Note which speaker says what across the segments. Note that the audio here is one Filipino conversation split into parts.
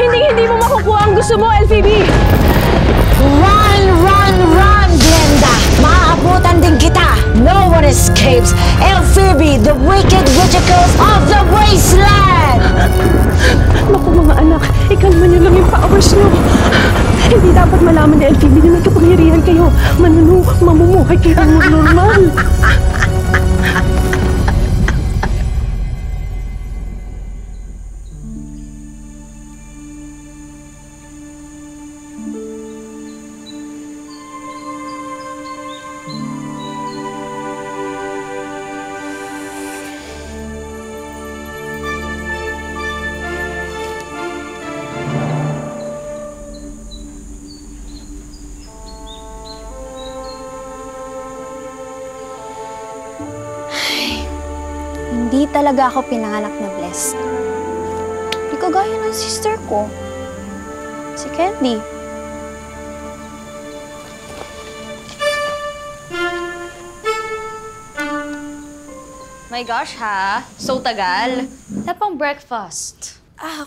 Speaker 1: Hindi mo makukuha ang gusto mo, LPB!
Speaker 2: Run, run, run, Glenda! Maaabutan din kita! No one escapes! Elphoebe, the wicked witchicles of the wasteland!
Speaker 1: Naku mga anak, ikalma niyo lang yung powers niyo. Hindi dapat malaman ni LPB na nagkapangyarihan kayo. Mamumuhay kayo ng normal.
Speaker 3: Hindi talaga ako pinanganak na blessed. Hindi kagaya ng sister ko. Si Candy.
Speaker 4: My gosh, ha? So tagal. Tapang breakfast.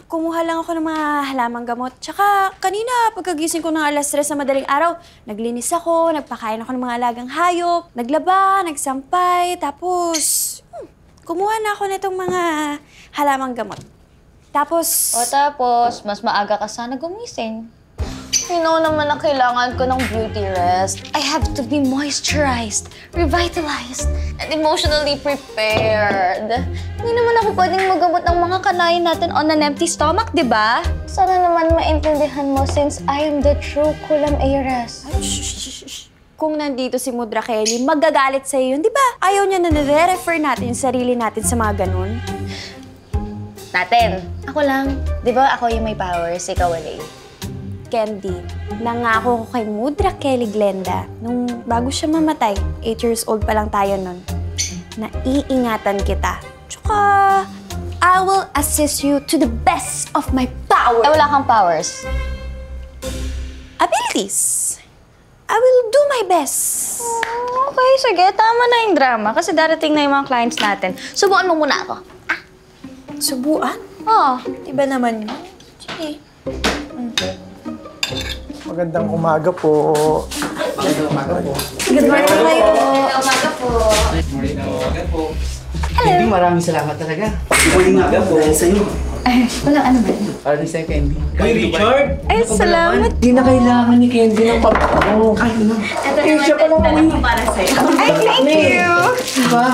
Speaker 3: Kumuha lang ako ng mga halamang gamot. Tsaka kanina, pagkagising ko ng alas 3 sa madaling araw, naglinis ako, nagpakain ako ng mga alagang hayop, naglaba, nagsampay, tapos kumuha na ako nitong mga halamang gamot. Tapos...
Speaker 4: Tapos, mas maaga ka sana gumising. You know naman na kailangan ko ng beauty rest. I have to be moisturized, revitalized, and emotionally prepared. Hindi naman ako pwedeng magamot ng mga kanain natin on an empty stomach, di ba? Sana naman maintindihan mo since I am the true Kulam heiress.
Speaker 3: Kung nandito si Mudra Kelly, magagalit sa'yo yun. Di ba? Ayaw niya na nire-refer natin yung sarili natin sa mga ganun.
Speaker 4: Natin. Ako lang. Di ba ako yung may powers, ikaw wala eh.
Speaker 3: Candy, nangako ko kay Mudra Kelly Glenda nung bago siya mamatay, 8 years old pa lang tayo nun, na iingatan kita. Tsaka, I will assist you to the best of my power.
Speaker 4: Wala kang powers.
Speaker 3: Abilities. I will do my best.
Speaker 4: Okay, sige. Tama na yung drama kasi darating na yung mga clients natin. Subukan mo muna ako.
Speaker 3: Subuan?
Speaker 4: Oo.
Speaker 3: Iba naman yun. Sige.
Speaker 5: Magandang umaga po.
Speaker 3: Good morning kayo.
Speaker 4: Umaga po.
Speaker 6: Umaga po. Candy, maraming salamat talaga. Umaga po. Dahil sa'yo.
Speaker 4: Walang ano ba?
Speaker 6: Para sa'yo, Candy. Hey, Richard!
Speaker 3: Ay, salamat.
Speaker 6: Di na kailangan ni Candy ng pagpapako. Ay, no.
Speaker 4: Ito naman para sa'yo.
Speaker 3: Ay, thank you.
Speaker 6: Diba?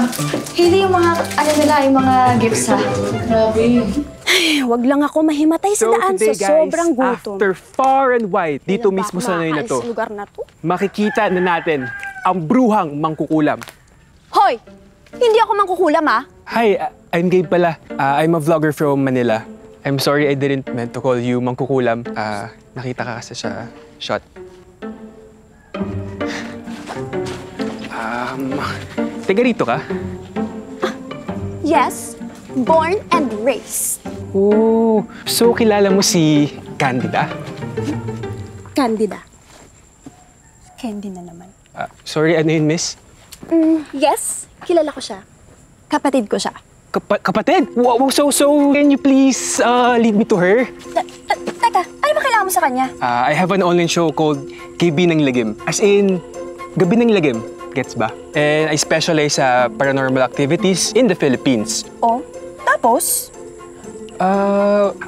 Speaker 4: Hindi yung mga, ano nila, yung mga gifts ha.
Speaker 6: Grabe.
Speaker 3: Ay, wag lang ako mahimatay sa daan sa sobrang gutom.
Speaker 7: After far and wide, dito mismo sa Noy na to,
Speaker 3: lugar na to,
Speaker 7: makikita na natin ang bruhang mangkukulam.
Speaker 3: Hoy! Hindi ako mangkukulam, ha?
Speaker 7: Hi, I'm Gabe pala. I'm a vlogger from Manila. I'm sorry I didn't meant to call you mangkukulam. Nakita ka kasi sa shot. Taga rito ka?
Speaker 3: Yes, born and raised.
Speaker 7: Oh, so kilala mo si Candida?
Speaker 3: Candida. Candy na naman.
Speaker 7: Sorry, ano yun, miss?
Speaker 3: Yes, kilala ko siya. Kapatid ko siya.
Speaker 7: Kapatid? Wow, so can you please lead me to her?
Speaker 3: Teka, ano ba kailangan mo sa kanya?
Speaker 7: I have an online show called Gabi ng Lagim. As in, Gabi ng Lagim. Gets ba? And I specialize sa paranormal activities in the Philippines.
Speaker 3: Oh, tapos?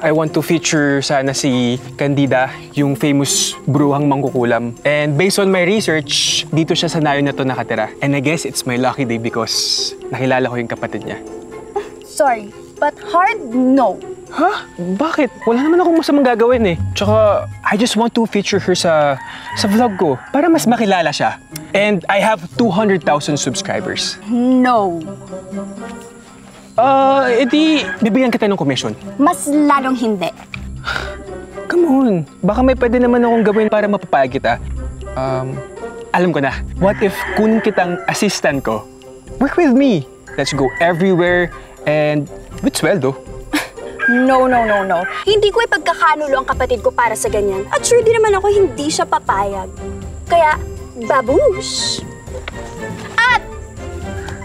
Speaker 7: I want to feature sana si Candida, yung famous bruhang mangkukulam. And based on my research, dito siya sa nayon na to nakatira. And I guess it's my lucky day because nakilala ko yung kapatid niya.
Speaker 3: Sorry, but hard no.
Speaker 7: Ha? Bakit? Wala naman akong masamang gagawin eh. Tsaka, I just want to feature her sa vlog ko para mas makilala siya. And I have 200,000 subscribers.
Speaker 3: No.
Speaker 7: Edi, bibigyan kita ng commission.
Speaker 3: Mas lalong hindi.
Speaker 7: Come on. Baka may pwede naman akong gawin para mapapayag kita. Alam ko na. What if kunin kitang assistant ko? Work with me. Let's go everywhere and with sweldo.
Speaker 3: No. Hindi ko ipagkakanulo ang kapatid ko para sa ganyan. At sure din naman ako hindi siya papayag. Kaya, babush! At,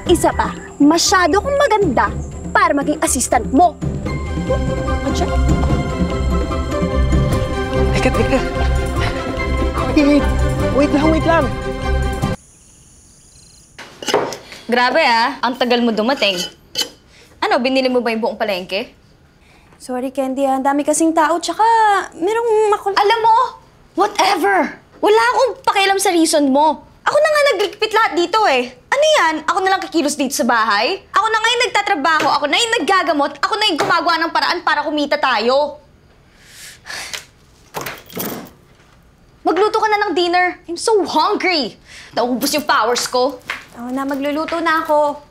Speaker 3: isa pa, masyado kong maganda para maging assistant mo.
Speaker 1: Adyan?
Speaker 7: Teka. Wait lang.
Speaker 4: Grabe ang tagal mo dumating. Ano, binili mo ba yung buong palengke?
Speaker 3: Sorry, Candy. Ang dami kasing tao. Tsaka, merong
Speaker 4: Alam mo, whatever. Wala akong pakialam sa reason mo. Ako na nga nagligpit lahat dito eh. Ano yan? Ako na lang kikilos dito sa bahay? Ako na nga yung nagtatrabaho, ako na yung naggagamot, ako na yung gumagawa ng paraan para kumita tayo. Magluto ka na ng dinner. I'm so hungry. Naubos yung powers ko.
Speaker 3: Oo na, magluluto na ako.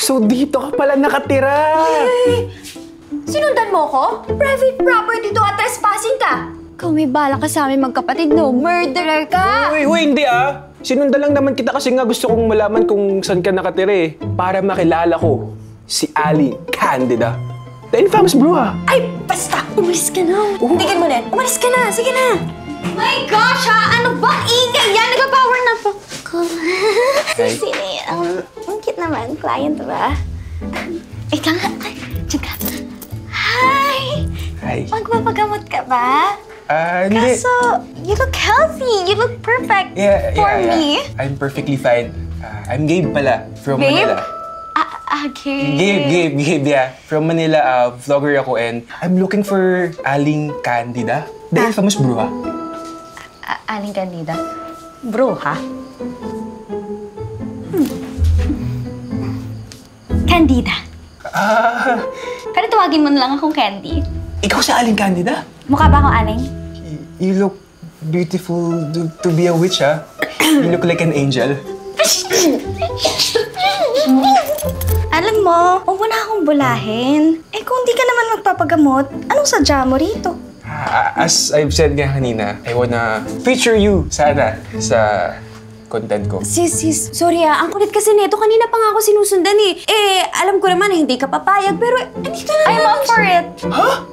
Speaker 7: So dito ka pala nakatira.
Speaker 3: Sinundan mo ko? Private property to at trespassing ka. Ikaw may bala ka sa amin magkapatid, no? Murderer ka!
Speaker 7: Uy, hindi Sinundan lang naman kita kasi nga gusto kong malaman kung saan ka nakatira eh. Para makilala ko si Aling Candida. The infamous brew
Speaker 3: Ay, basta! Umalis ka na! Tigil mo na! Umalis ka na! Sige na!
Speaker 4: My gosh, ano bang ingay yan? Nag-power na po.
Speaker 3: Sino yan? Ang cute naman. Client ba?
Speaker 4: Ika nga. Diyan ka. Hi!
Speaker 7: Hi.
Speaker 4: Magpapagamot ka ba?
Speaker 7: Hindi.
Speaker 4: Kaso, you look healthy. You look perfect for me.
Speaker 7: I'm perfectly fine. I'm Gabe pala, from
Speaker 4: Babe?
Speaker 7: Manila.
Speaker 4: Okay.
Speaker 7: Gabe, yeah. From Manila, vlogger ako and I'm looking for Aling Candida. The infamous brew
Speaker 4: Aling Candida? Bro, ha? Candida. Pero tawagin mo na lang akong Candy.
Speaker 7: Ikaw si Aling Candida?
Speaker 4: Mukha ba akong Aling?
Speaker 7: You look beautiful to be a witch, You look like an angel.
Speaker 4: Alam mo, huwag mo na akong bulahin. Eh kung di ka naman magpapagamot, anong sadya mo rito?
Speaker 7: As I've said nga kanina, I wanna feature you sana sa content ko.
Speaker 3: Sis, sorry ang kulit kasi nito. Kanina pa nga ako sinusundan eh. Alam ko naman na hindi ka papayag, pero andito na
Speaker 4: I'm up for it.
Speaker 7: Huh?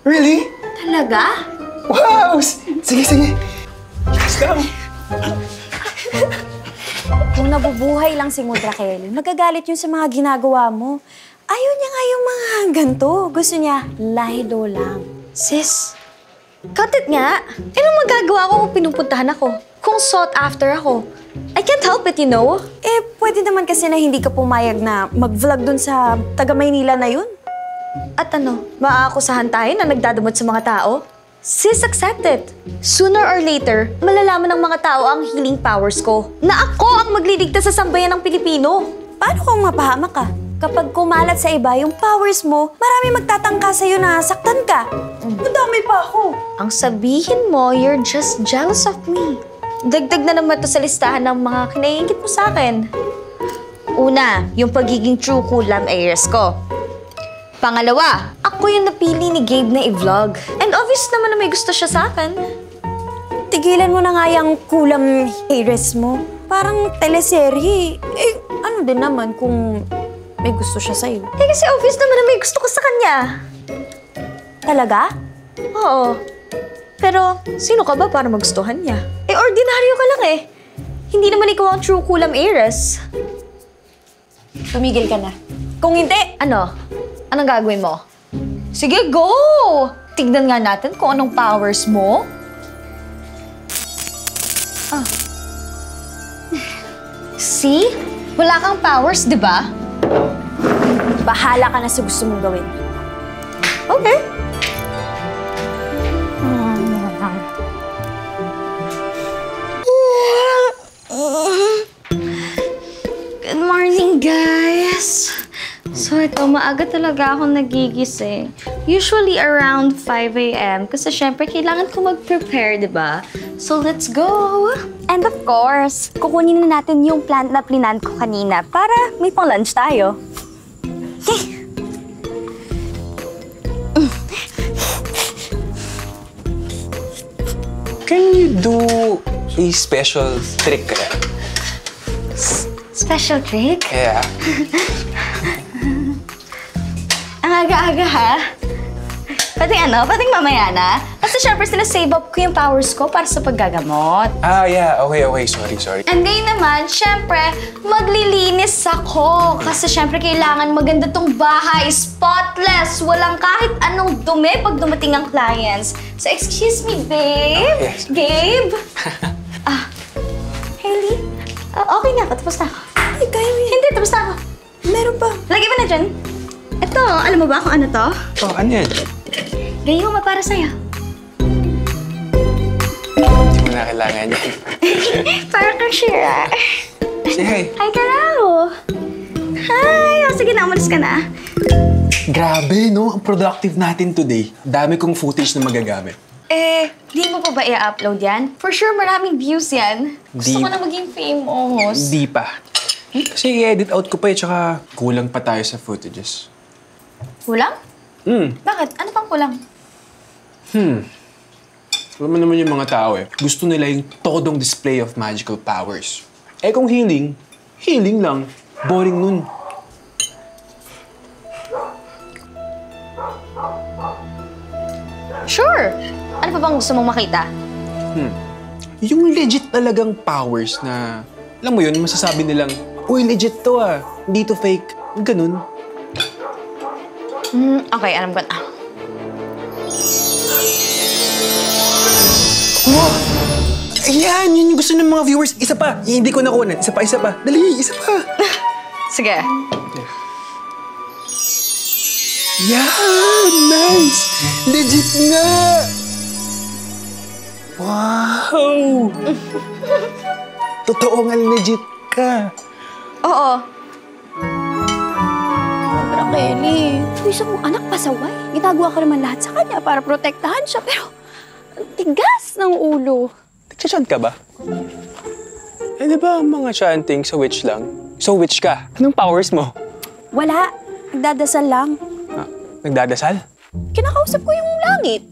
Speaker 7: Really?
Speaker 3: Talaga?
Speaker 7: Wow! Sige. Let's go.
Speaker 3: Kung nabubuhay lang si Mudra Kelly, magagalit yun sa mga ginagawa mo. Ayaw niya nga yung mga ganito. Gusto niya, lahido lang.
Speaker 4: Sis, content nga. Anong magagawa ko kung pinupuntahan ako? Kung sought after ako? I can't help it, you know?
Speaker 3: Pwede naman kasi na hindi ka pumayag na mag-vlog dun sa taga-Maynila na yun.
Speaker 4: At ano, maaakusahan tayo na nagdadamot sa mga tao? Sis, accept it. Sooner or later, malalaman ng mga tao ang healing powers ko. Na ako ang magliligtas sa sambayan ng Pilipino.
Speaker 3: Paano kung mapahamak ka? Kapag kumalat sa iba yung powers mo, marami magtatangka sa'yo na saktan ka. Madami pa ako.
Speaker 4: Ang sabihin mo, you're just jealous of me. Dagdag na naman to sa listahan ng mga kinaiingit mo sa akin. Una, yung pagiging true kulam heirs ko. Pangalawa, ako yung napili ni Gabe na i-vlog. And obvious naman na may gusto siya sa akin.
Speaker 3: Tigilan mo na nga yung kulam heiress mo. Parang teleserye. Ano din naman kung may gusto siya sa'yo.
Speaker 4: Kasi obvious naman na may gusto ko sa kanya.
Speaker 3: Talaga?
Speaker 4: Oo. Pero, sino ka ba para magustuhan niya? Ordinaryo ka lang Hindi naman ikaw ang true kulam heiress.
Speaker 3: Tumigil ka na. Kung hindi,
Speaker 4: Ano? Anong gagawin mo? Sige, go! Tignan nga natin kung anong powers mo. See? Wala kang powers, di ba?
Speaker 3: bahala ka na sa gusto mong gawin.
Speaker 4: Okay. Good morning, guys. So, ito, maaga talaga ako nagigising. Usually around 5 a.m. Kasi syempre, kailangan ko mag-prepare, di ba? So, let's go!
Speaker 3: And of course, kukunin na natin yung plant na plinan ko kanina para may pang-lunch tayo. Okay.
Speaker 7: Can you do a special trick kaya?
Speaker 4: Special trick?
Speaker 7: Yeah.
Speaker 4: Ang aga-aga, ha? Pati ano? Pati mamaya na? Kasi Kasi syempre sila save up ko yung powers ko para sa paggagamot.
Speaker 7: Ah, yeah. Okay. Sorry.
Speaker 4: And ngayon naman, syempre, maglilinis ako. Kasi syempre, kailangan maganda tong bahay. Spotless. Walang kahit anong dumi pag dumating ang clients. So, excuse me, babe?
Speaker 7: Yes.
Speaker 4: Gabe? Hailey? Okay na ako. Tapos na ako.
Speaker 3: Ay, kaya mo yan.
Speaker 4: Hindi, tapos na ako.
Speaker 3: Meron pa.
Speaker 4: Lagay mo na dyan. Ito, alam mo ba kung ano to?
Speaker 7: Oh, ano yan?
Speaker 4: Gayuma para sa'yo.
Speaker 7: Hindi mo na kailangan yan.
Speaker 4: Para kang Shira.
Speaker 7: Say hi.
Speaker 4: Hi, Karao. Hi! O, sige na, umalis ka na.
Speaker 7: Grabe, no? Ang productive natin today. Dami kong footage na magagamit.
Speaker 4: Di mo pa ba i-upload yan? For sure, maraming views yan. Gusto
Speaker 7: Di-
Speaker 4: ko na maging famous.
Speaker 7: Hindi pa. Kasi i-edit out ko pa tsaka kulang pa tayo sa footages.
Speaker 4: Kulang?
Speaker 7: Hmm.
Speaker 4: Bakit? Ano pang kulang?
Speaker 7: Alam mo naman yung mga tao gusto nila yung todong display of magical powers. Kung healing lang. Boring nun.
Speaker 4: Sure! Ano pa bang gusto mong makita?
Speaker 7: Yung legit talagang powers na, alam mo yun, masasabi nilang, uy, legit to hindi to fake. Ganun.
Speaker 4: Okay, alam ko na.
Speaker 7: Wow! Ayan! Yun yung gusto ng mga viewers. Isa pa! Hindi ko nakunan. Isa pa. Dali! Isa pa!
Speaker 4: Sige.
Speaker 7: Yan! Nice! Legit nga! Wow! Totoo nga legit ka.
Speaker 4: Oo.
Speaker 3: Sobra, Kelly. Yung isa mong anak pasaway. Ginagawa ko naman lahat sa kanya para protektahan siya, pero ang tigas ng ulo.
Speaker 7: Nagsichant ka ba? Di ba ang mga chanting sa witch lang? So witch ka. Anong powers mo?
Speaker 3: Wala. Nagdadasal lang.
Speaker 7: Nagdadasal?
Speaker 3: Kinakausap ko yung langit.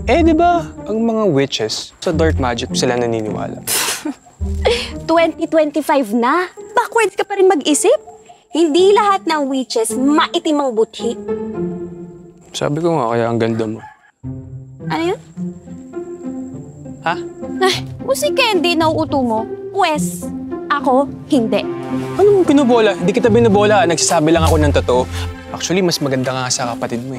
Speaker 7: Di ba ang mga witches sa dark magic sila naniniwala?
Speaker 3: 2025 na. Backwards ka pa rin mag-isip. Hindi lahat ng witches maitim ang buthi.
Speaker 7: Sabi ko nga, kaya ang ganda mo.
Speaker 3: Ano yun?
Speaker 7: Ha?
Speaker 3: Ay, kung si Candy nauuto mo, pwes, ako, hindi.
Speaker 7: Anong binubola? Hindi kita binubola. Nagsasabi lang ako ng totoo. Actually, mas maganda nga sa kapatid mo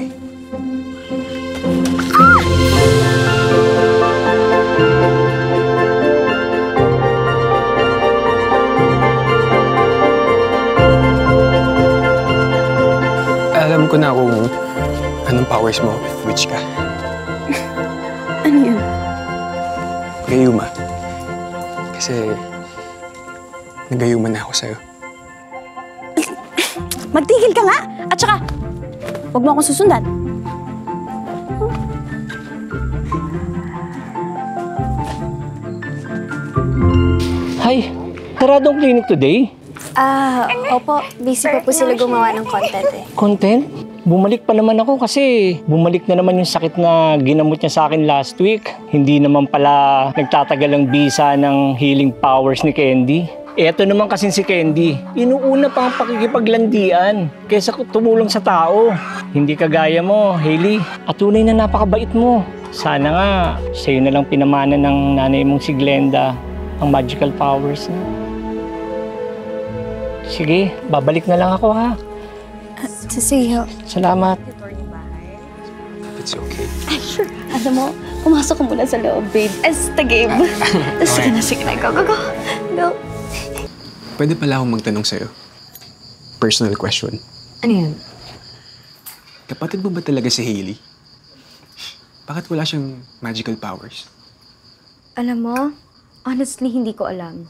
Speaker 7: Alam ko na kung anong powers mo if witch ka.
Speaker 3: Ano yun?
Speaker 7: Gayuma. Kasi nagayuma na ako sa'yo.
Speaker 3: Magtigil ka nga! At saka, huwag mo akong susundan.
Speaker 6: Hi, saradong clinic today?
Speaker 3: Opo. Busy pa po sila gumawa ng content eh.
Speaker 6: Content? Bumalik pa naman ako kasi bumalik na naman yung sakit na ginamot niya sa akin last week. Hindi naman pala nagtatagal ang bisa ng healing powers ni Candy. Eto naman kasi si Candy, inuuna pa ang pakikipaglandian kaysa tumulong sa tao. Hindi kagaya mo, Hailey, at tunay na napakabait mo. Sana nga, sa'yo na lang pinamana ng nanay mong si Glenda ang magical powers niya. Sige, babalik na lang ako ha.
Speaker 3: Sige ho.
Speaker 6: Salamat.
Speaker 7: It's okay.
Speaker 4: Alam mo, pumasok ko muna sa loob, babe. As the game. Sige na. Go.
Speaker 7: Pwede pala akong magtanong sa'yo. Personal question.
Speaker 4: Ano yun?
Speaker 7: Kapatid mo ba talaga si Hailey? Bakit wala siyang magical powers?
Speaker 4: Alam mo, honestly, hindi ko alam.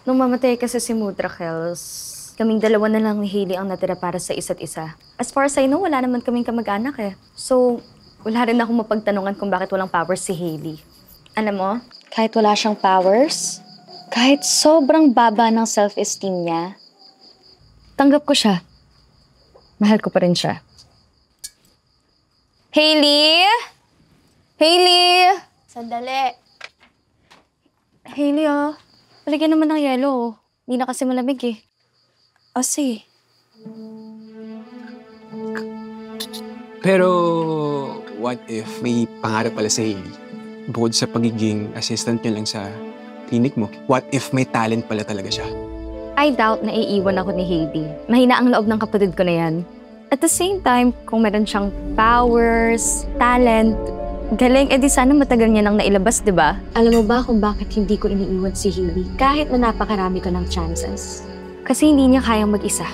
Speaker 4: Nung mamatay kasi si Mudrakels, kaming dalawa na lang ni Hailey ang natira para sa isa't isa. As far as I know, wala naman kaming kamag-anak eh. So, wala rin akong mapagtanungan kung bakit walang powers si Hailey. Alam mo, kahit wala siyang powers, kahit sobrang baba ng self-esteem niya, tanggap ko siya. Mahal ko pa rin siya. Hailey? Hailey?
Speaker 3: Sandali.
Speaker 4: Hailey, palagyan naman ng yelo. Hindi na kasi malamig eh.
Speaker 3: O sige.
Speaker 7: Pero what if may pangarap pala sa Hailey? Bukod sa pagiging assistant niya lang sa clinic mo, what if may talent pala talaga siya?
Speaker 8: I doubt na iiwan ako ni Hailey. Mahina ang loob ng kapatid ko na yan. At the same time, kung meron siyang powers, talent, galing, edi sana matagal niya nang nailabas, di ba?
Speaker 9: Alam mo ba kung bakit hindi ko iniiwan si Hailey kahit na napakarami ko ng chances?
Speaker 8: Kasi hindi niya kayang mag-isa.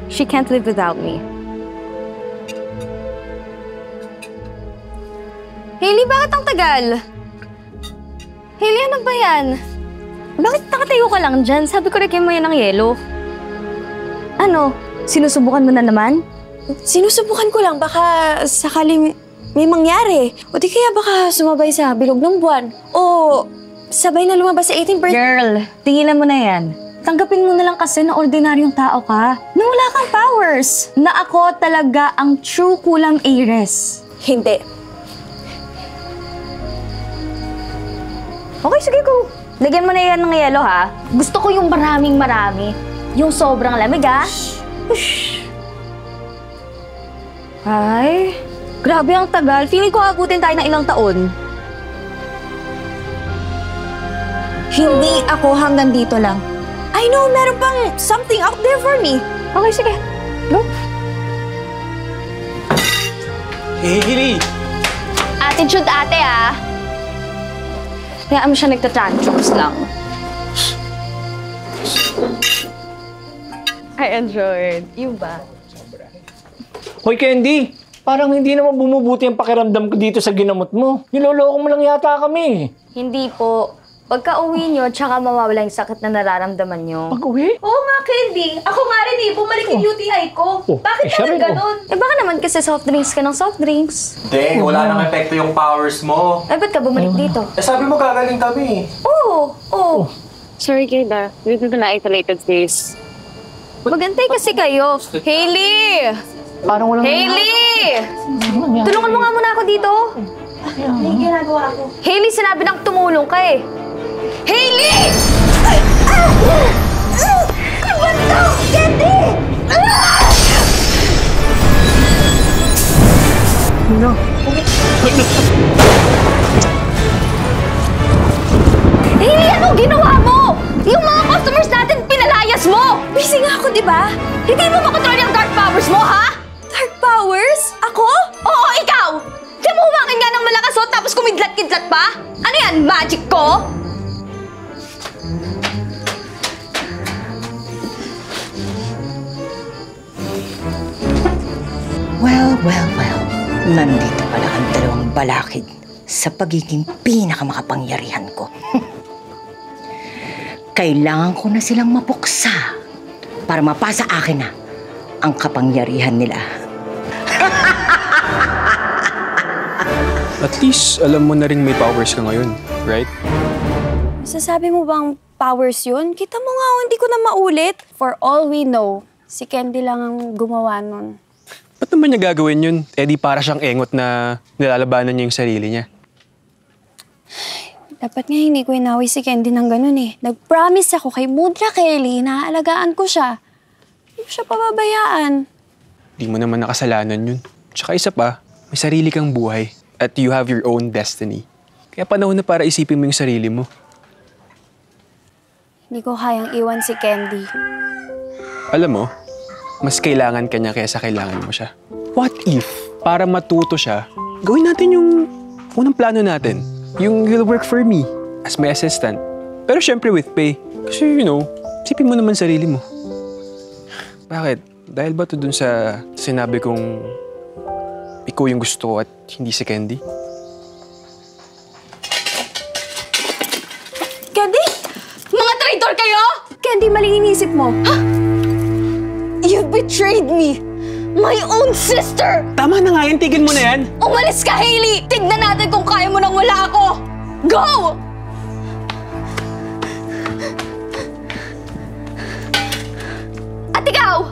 Speaker 8: She can't live without me. Hailey, bakit ang tagal? Hailey, ano ba yan? Bakit nakatayo ka lang dyan? Sabi ko lagyan mo yan ng yelo. Ano? Sinusubukan mo na naman?
Speaker 3: Sinusubukan ko lang, baka sakaling may mangyari. O di kaya baka sumabay sa bilog ng buwan. O sabay na lumabas sa 18 birthday.
Speaker 8: Girl, tingilan mo na yan. Tanggapin mo na lang kasi na ordinaryong tao ka. Na wala kang powers. Na ako talaga ang true kulam heiress.
Speaker 3: Hindi.
Speaker 8: Okay, sige go. Lagyan mo na yan ng yelo, ha? Gusto ko yung maraming marami. Yung sobrang lamig, ha? Ush. Ay, grabe ang tagal. Feeling ko abutin tayo ng ilang taon.
Speaker 3: Hindi ako hanggang dito lang. I know, meron pang something out there for me.
Speaker 8: Okay, sige. Go.
Speaker 7: Hey, Hailey!
Speaker 8: Attitude ate, ah. Hayaan mo siya nagtatantrums lang. I enjoyed. You ba?
Speaker 6: Hoy, Candy! Parang hindi naman bumubuti ang pakiramdam ko dito sa ginamot mo. Niloloko mo lang yata kami.
Speaker 8: Hindi po. Pagka uwi nyo, tsaka mawawala yung sakit na nararamdaman nyo.
Speaker 6: Pag-uwi?
Speaker 3: Oo nga, Candy. Ako nga rin eh. Bumalik yung UTI ko. Bakit
Speaker 6: siya
Speaker 3: naman
Speaker 6: rin,
Speaker 3: ganun?
Speaker 8: Eh baka naman kasi soft drinks ka ng soft drinks.
Speaker 5: Hindi, wala nang epekto yung powers mo.
Speaker 8: Ay, ba't ka bumalik dito?
Speaker 5: Eh sabi mo gagaling kami.
Speaker 8: Oo.
Speaker 9: Sorry, Kayla. Dito na isolated days.
Speaker 8: Magantay kasi kayo. Hailey!
Speaker 6: Parang walang...
Speaker 8: Hailey! Tulungan mo nga muna ako dito.
Speaker 3: May ginagawa ako.
Speaker 8: Hailey, sinabi nang tumulong ka eh. Hailey! Ano ba ito? Candy!
Speaker 6: No.
Speaker 8: Hailey, anong ginawa mo? Yung mga customers natin, pinalayas mo!
Speaker 3: Busy nga ako, di ba?
Speaker 8: Hindi mo makontrol yung dark powers mo, ha?
Speaker 3: Dark powers? Ako?
Speaker 8: Oo, ikaw! Kaya mo humakin nga ng malakas o tapos kumidlat-kidlat pa? Ano yan, magic ko?
Speaker 2: Well. Nandito pala ang dalawang balakid sa pagiging pinakamakapangyarihan ko. Kailangan ko na silang mapuksa para mapasa akin na ang kapangyarihan nila.
Speaker 7: At least, alam mo na rin may powers ka ngayon, right?
Speaker 3: Sasabi mo bang powers yun? Kita mo nga, hindi ko na maulit. For all we know, si Candy lang ang gumawa nun.
Speaker 7: Ba't naman niya gagawin yun? Eh di para siyang engot na nilalabanan niya yung sarili niya.
Speaker 3: Dapat nga hindi ko inawi si Candy ng ganun eh. Nag-promise ako kay Mudra Kelly na aalagaan ko siya. Hindi ko siya pababayaan.
Speaker 7: Di mo naman nakasalanan yun. Tsaka isa pa, may sarili kang buhay. At you have your own destiny. Kaya panahon na para isipin mo yung sarili mo.
Speaker 3: Hindi ko kayang iwan si Candy.
Speaker 7: Alam mo, mas kailangan ka niya kaysa kailangan mo siya. What if, para matuto siya, gawin natin yung unang plano natin. Yung he'll work for me as my assistant. Pero syempre with pay. Kasi isipin mo naman sarili mo. Bakit? Dahil ba to dun sa sinabi kong ikaw yung gusto ko at hindi si Candy?
Speaker 3: Candy?
Speaker 8: Mga traitor kayo!
Speaker 3: Candy, mali inisip mo.
Speaker 8: You betrayed me! My own sister!
Speaker 7: Tama na nga yan, tigil mo na yan!
Speaker 8: Umalis ka, Hailey! Tignan natin kung kaya mo nang wala ako! Go! At ikaw!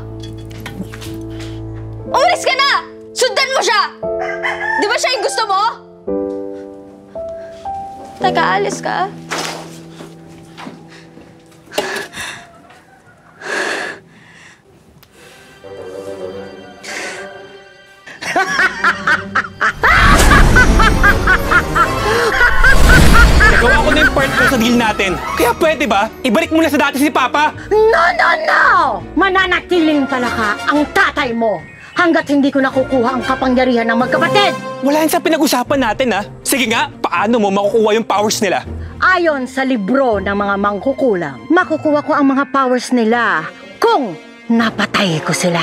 Speaker 8: Umalis ka na! Sundan mo siya! Di ba siya yung gusto mo? Teka, alis ka.
Speaker 7: natin. Kaya pwede ba, ibalik mo na sa dati si Papa?
Speaker 2: No, no, no! Mananatiling talaka ang tatay mo hanggat hindi ko nakukuha ang kapangyarihan ng magkapatid.
Speaker 7: Wala yan sa pinag-usapan natin, ha? Sige nga, paano mo makukuha yung powers nila?
Speaker 2: Ayon sa libro ng mga mangkukulam, makukuha ko ang mga powers nila kung napatay ko sila.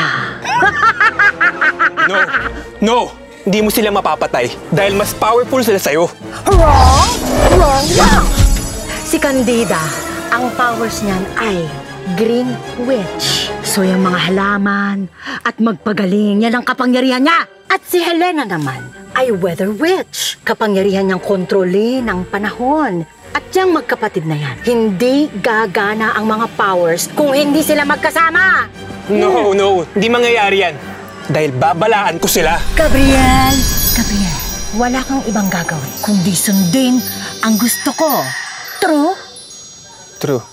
Speaker 7: No, no! Hindi mo sila mapapatay dahil mas powerful sila sa'yo.
Speaker 2: Wrong! Wrong! Wrong! Si Candida, ang powers niyan ay Green Witch. So yung mga halaman at magpagaling yan ang kapangyarihan niya. At si Helena naman ay Weather Witch. Kapangyarihan niyang kontrolin ang panahon. At yung magkapatid na yan, hindi gagana ang mga powers kung hindi sila magkasama.
Speaker 7: No, no. Hindi mangyayari yan. Dahil babalaan ko sila.
Speaker 2: Gabriel, wala kang ibang gagawin kundi sundin ang gusto ko. True?
Speaker 7: True.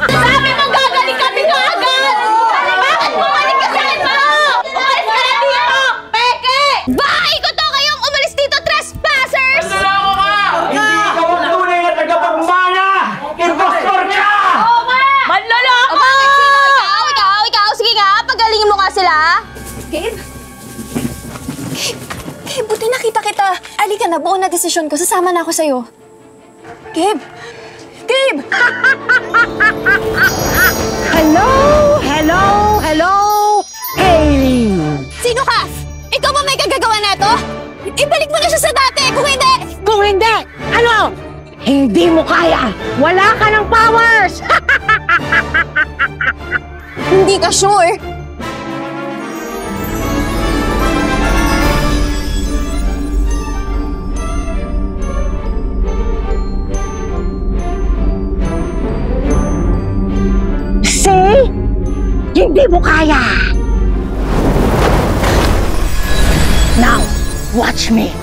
Speaker 4: Sabi mo gagaling kami kaagad! Bakit bumalik ka sa akin mo? Umalis ka na dito! Peke! Bahay ko to kayong umalis dito, trespassers!
Speaker 6: Manloloko ka! Hindi ikaw ang tunay na tagapagmana! Impostor ka!
Speaker 4: Oo nga! Manloloko! O bakit sino? Ikaw? Sige nga, pagalingin mo nga sila.
Speaker 3: Gabe? Gabe, buti nakita kita. Alika na, buo na desisyon ko. Sasama na ako sa'yo. Gabe! Gabe!
Speaker 2: Hello! Hello! Hello! Hey!
Speaker 3: Sino ka? Ikaw ba may kagagawa na ito? Ibalik mo na siya sa dati! Kung hindi!
Speaker 2: Kung hindi, ano? Hindi mo kaya! Wala ka ng powers!
Speaker 3: Hindi ka sure?
Speaker 2: See? Hindi mo kaya! Now, watch me!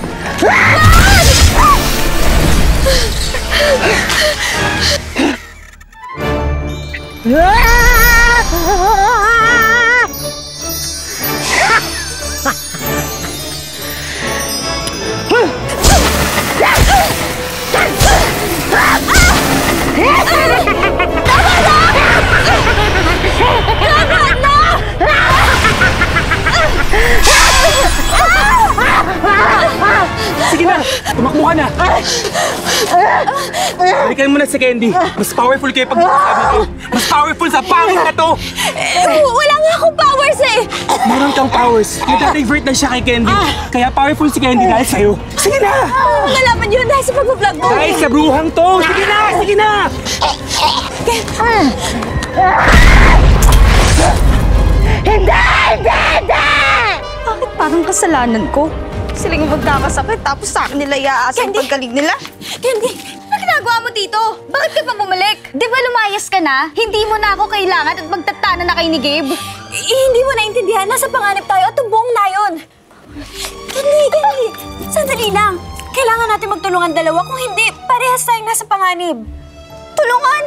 Speaker 7: Sige na! Tumakbo ka na! Balikan mo na si Candy. Mas powerful kayo pag sabi ko. Mas powerful sa pangit na to!
Speaker 3: Wala nga akong powers eh!
Speaker 7: Meron kang powers. Nag-divert na siya kay Candy. Kaya powerful si Candy dahil sa'yo. Sige na!
Speaker 3: Nalaman yun dahil sa pag-vlog mo.
Speaker 7: Dahil sa bruhang to! Sige na! Sige na!
Speaker 2: Hindi!
Speaker 8: Bakit parang kasalanan ko? Sila yung magkakasakit tapos sa akin nila iaasa yung paggaling nila.
Speaker 3: Candy, ano ginagawa mo dito? Bakit ka pa bumalik?
Speaker 4: Di ba lumayas ka na? Hindi mo na ako kailangan at magtatana na kay ni Gabe?
Speaker 3: Hindi mo naintindihan. Nasa panganib tayo at tumbong na yun. Candy, sandali lang. Kailangan natin magtulungan dalawa. Kung hindi, parehas tayong nasa panganib. Tulungan?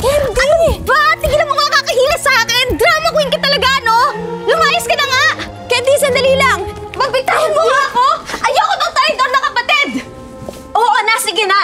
Speaker 3: Candy! Ano ba? Tigilan mo nga kakahilas sa akin! Drama queen ka talaga, no? Lumayas ka na nga! Candy, sandali lang! Magbitawan mo nga ako! Ayoko ng traitor na kapatid! Oo na, sige na!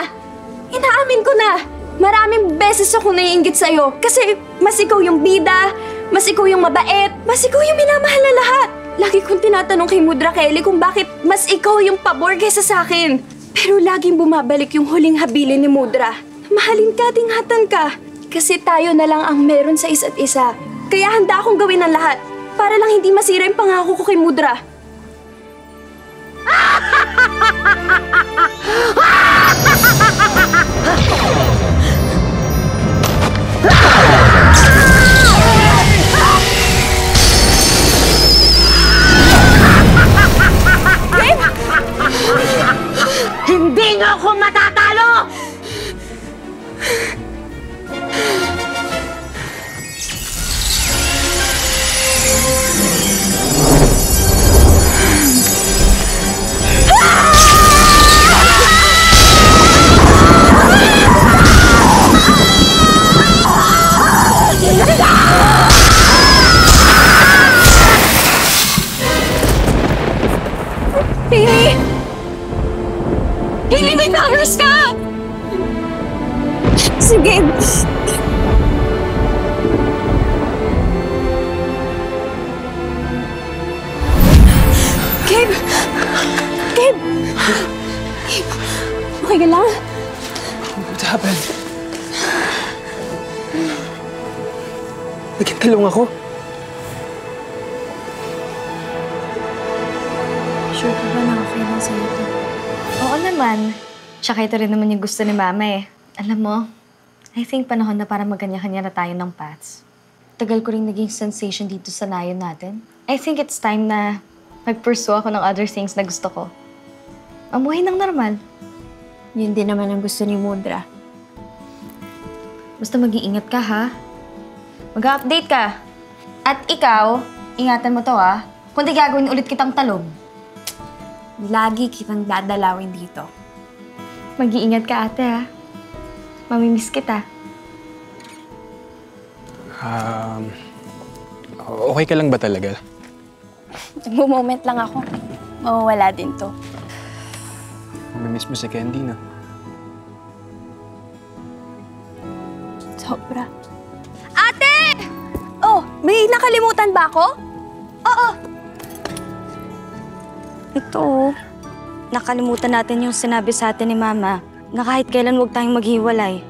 Speaker 3: Inaamin ko na! Maraming beses ako naiinggit sa'yo kasi mas ikaw yung bida, mas ikaw yung mabait, mas ikaw yung minamahal na lahat. Lagi kong tinatanong kay Mudra Kelly kung bakit mas ikaw yung pabor kaysa sa akin. Pero laging bumabalik yung huling habilin ni Mudra. Mahalin ka, tingatan ka. Kasi tayo na lang ang meron sa isa't isa. Kaya handa akong gawin ang lahat para lang hindi masira yung pangako ko kay Mudra.
Speaker 2: Hindi niyo ako matatalo!
Speaker 3: Baby! May powers ka! Sige. Gabe! Gabe! Okay ka lang?
Speaker 7: What happened? Nagkintalong ako.
Speaker 3: Sure ka ba na okay lang sa'yo ito?
Speaker 8: Oo naman. Tsaka ito rin naman yung gusto ni Mama eh. Alam mo, I think panahon na para magkanya-kanya na tayo ng paths. Tagal ko rin naging sensation dito sa nayon natin. I think it's time na mag-pursue ako ng other things na gusto ko. Mamuhay ng normal.
Speaker 3: Yun din naman ang gusto ni Mudra.
Speaker 8: Basta mag-iingat ka, ha? Mag-update ka. At ikaw, ingatan mo to, ha? Kung di gagawin ulit kitang talong.
Speaker 3: Lagi kitang dadalawin dito.
Speaker 8: Mag-iingat ka, ate, ha? Mamimiss kita.
Speaker 7: Okay ka lang ba talaga?
Speaker 3: Nagmo-moment lang ako. Mawawala din to.
Speaker 7: Mamimiss mo si Candy, na?
Speaker 3: Sobra. Ate! Oh, may nakalimutan ba ako? Oo.
Speaker 8: Ito, nakalimutan natin yung sinabi sa atin ni Mama na kahit kailan huwag tayong maghiwalay.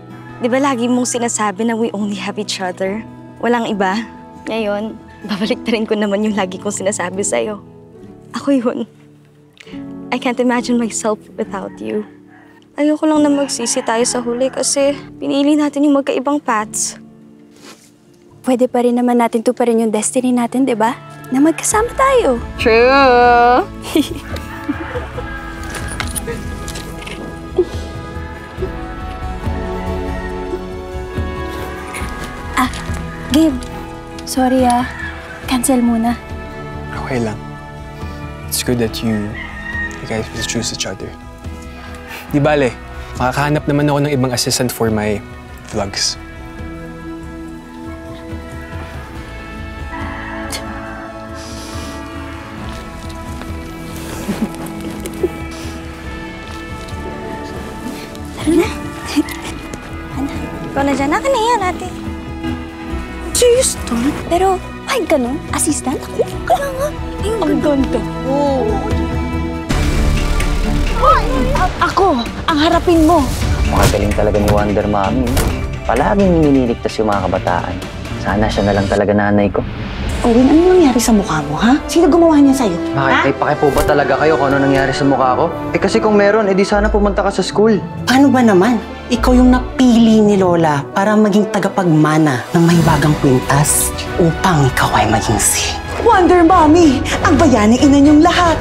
Speaker 8: Di ba lagi mong sinasabi na we only have each other? Walang iba. Ngayon, babaliktarin ko naman yung lagi kong sinasabi sa'yo. Ako yun. I can't imagine myself without you. Ayoko lang na magsisi tayo sa huli kasi pinili natin yung magkaibang paths.
Speaker 3: Pwede pa rin naman natin tuparin yung destiny natin, di ba? Na magkasama tayo.
Speaker 8: True!
Speaker 3: Gabe, sorry cancel muna.
Speaker 7: Okay lang. It's good that you guys will choose each other. Di bale, makakahanap naman ako ng ibang assistant for my vlogs.
Speaker 8: Ikaw na dyan. Akin na yan, ate.
Speaker 3: Serious to? Pero, ay ganun? Assistant? Ako? Kaya nga. Ayun, ang ganda. Oo.
Speaker 1: Ako, ang harapin mo.
Speaker 10: Makagaling talaga ni Wonder Mommy. Palaging nililigtas yung mga kabataan. Sana siya na lang talaga nanay ko.
Speaker 2: Owen, ano nangyari sa mukha mo, ha? Sino gumawa niya sa'yo?
Speaker 10: Bakit? May pake po ba talaga kayo kung ano nangyari sa mukha ko? Eh kasi kung meron, edi sana pumunta ka sa school.
Speaker 2: Paano ba naman? Ikaw yung napili ni Lola para maging tagapagmana ng mahiwagang kwintas upang ikaw ay maging si Wonder Mommy, ang bayaning ina niyong lahat.